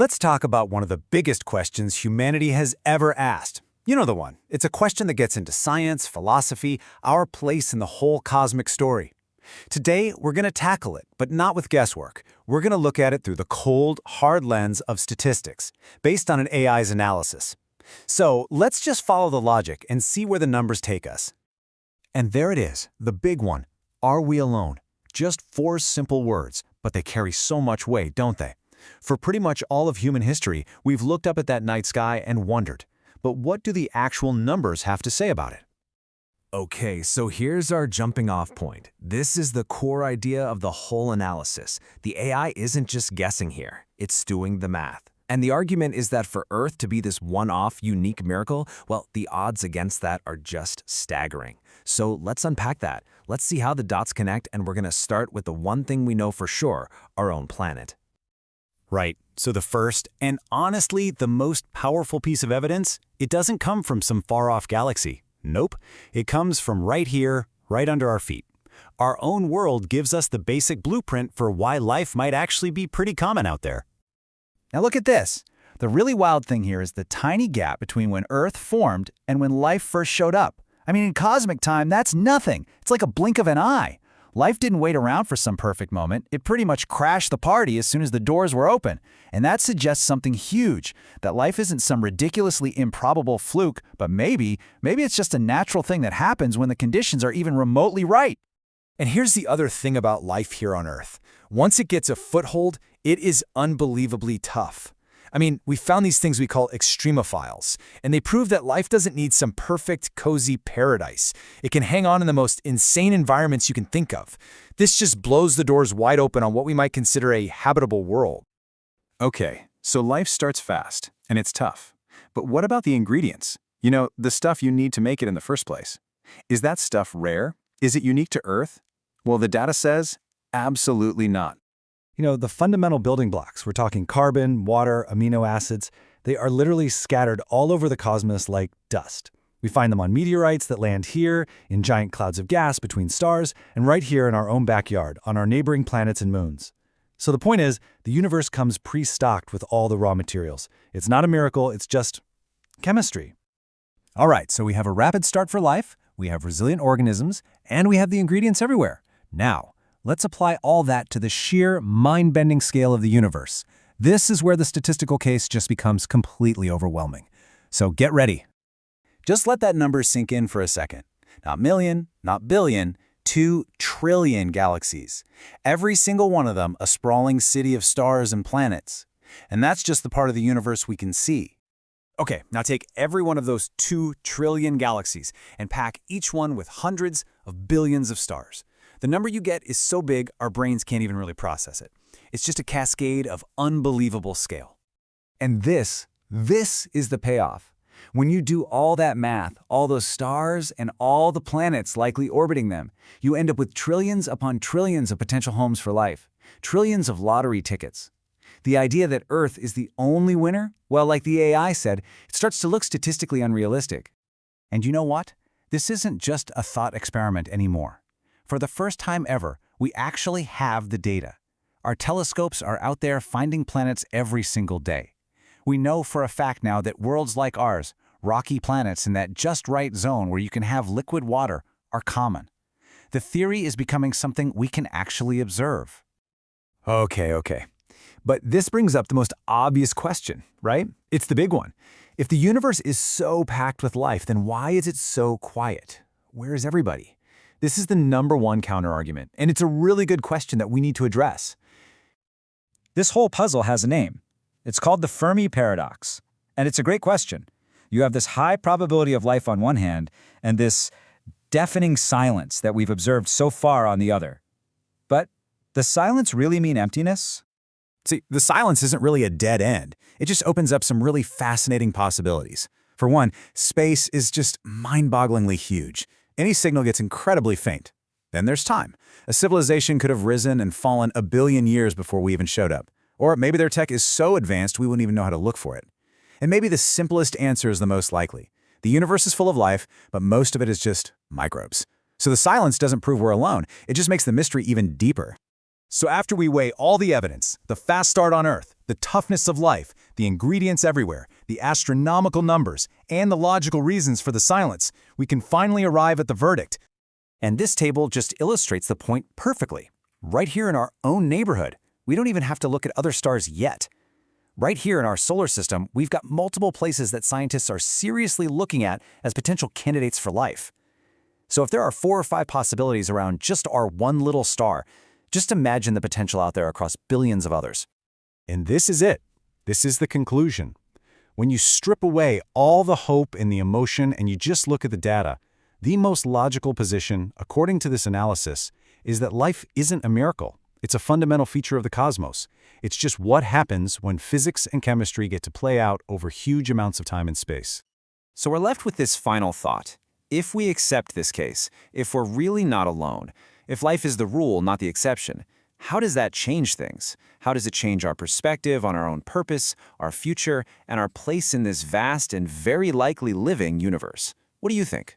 Let's talk about one of the biggest questions humanity has ever asked. You know the one. It's a question that gets into science, philosophy, our place in the whole cosmic story. Today, we're going to tackle it, but not with guesswork. We're going to look at it through the cold, hard lens of statistics, based on an AI's analysis. So let's just follow the logic and see where the numbers take us. And there it is, the big one. Are we alone? Just four simple words, but they carry so much weight, don't they? For pretty much all of human history, we've looked up at that night sky and wondered. But what do the actual numbers have to say about it? Okay, so here's our jumping off point. This is the core idea of the whole analysis. The AI isn't just guessing here, it's doing the math. And the argument is that for Earth to be this one-off, unique miracle, well, the odds against that are just staggering. So let's unpack that. Let's see how the dots connect, and we're going to start with the one thing we know for sure, our own planet. Right, so the first, and honestly the most powerful piece of evidence, it doesn't come from some far-off galaxy. Nope, it comes from right here, right under our feet. Our own world gives us the basic blueprint for why life might actually be pretty common out there. Now look at this. The really wild thing here is the tiny gap between when Earth formed and when life first showed up. I mean, in cosmic time, that's nothing. It's like a blink of an eye. Life didn't wait around for some perfect moment. It pretty much crashed the party as soon as the doors were open. And that suggests something huge, that life isn't some ridiculously improbable fluke, but maybe it's just a natural thing that happens when the conditions are even remotely right. And here's the other thing about life here on Earth. Once it gets a foothold, it is unbelievably tough. I mean, we found these things we call extremophiles, and they prove that life doesn't need some perfect, cozy paradise. It can hang on in the most insane environments you can think of. This just blows the doors wide open on what we might consider a habitable world. Okay, so life starts fast, and it's tough. But what about the ingredients? You know, the stuff you need to make it in the first place. Is that stuff rare? Is it unique to Earth? Well, the data says absolutely not. You know, the fundamental building blocks, we're talking carbon, water, amino acids, they are literally scattered all over the cosmos like dust. We find them on meteorites that land here, in giant clouds of gas between stars, and right here in our own backyard, on our neighboring planets and moons. So the point is, the universe comes pre-stocked with all the raw materials. It's not a miracle, it's just chemistry. All right, so we have a rapid start for life, we have resilient organisms, and we have the ingredients everywhere. Now, let's apply all that to the sheer, mind-bending scale of the universe. This is where the statistical case just becomes completely overwhelming. So get ready. Just let that number sink in for a second. Not million, not billion, 2 trillion galaxies. Every single one of them a sprawling city of stars and planets. And that's just the part of the universe we can see. Okay, now take every one of those 2 trillion galaxies and pack each one with hundreds of billions of stars. The number you get is so big, our brains can't even really process it. It's just a cascade of unbelievable scale. And this is the payoff. When you do all that math, all those stars and all the planets likely orbiting them, you end up with trillions upon trillions of potential homes for life, trillions of lottery tickets. The idea that Earth is the only winner, well, like the AI said, it starts to look statistically unrealistic. And you know what? This isn't just a thought experiment anymore. For the first time ever, we actually have the data. Our telescopes are out there finding planets every single day. We know for a fact now that worlds like ours, rocky planets in that just right zone where you can have liquid water, are common. The theory is becoming something we can actually observe. Okay. But this brings up the most obvious question, right? It's the big one. If the universe is so packed with life, then why is it so quiet? Where is everybody? This is the #1 counterargument, and it's a really good question that we need to address. This whole puzzle has a name. It's called the Fermi Paradox. And it's a great question. You have this high probability of life on one hand, and this deafening silence that we've observed so far on the other. But does silence really mean emptiness? See, the silence isn't really a dead end. It just opens up some really fascinating possibilities. For one, space is just mind-bogglingly huge. Any signal gets incredibly faint. Then there's time. A civilization could have risen and fallen a billion years before we even showed up. Or maybe their tech is so advanced we wouldn't even know how to look for it. And maybe the simplest answer is the most likely. The universe is full of life, but most of it is just microbes. So the silence doesn't prove we're alone. It just makes the mystery even deeper. So after we weigh all the evidence, the fast start on Earth, the toughness of life, the ingredients everywhere, the astronomical numbers, and the logical reasons for the silence, we can finally arrive at the verdict. And this table just illustrates the point perfectly. Right here in our own neighborhood, we don't even have to look at other stars yet. Right here in our solar system, we've got multiple places that scientists are seriously looking at as potential candidates for life. So if there are 4 or 5 possibilities around just our one little star, just imagine the potential out there across billions of others. And this is it. This is the conclusion. When you strip away all the hope and the emotion and you just look at the data, the most logical position, according to this analysis, is that life isn't a miracle. It's a fundamental feature of the cosmos. It's just what happens when physics and chemistry get to play out over huge amounts of time and space. So we're left with this final thought. If we accept this case, if we're really not alone, if life is the rule, not the exception, how does that change things? How does it change our perspective on our own purpose, our future, and our place in this vast and very likely living universe? What do you think?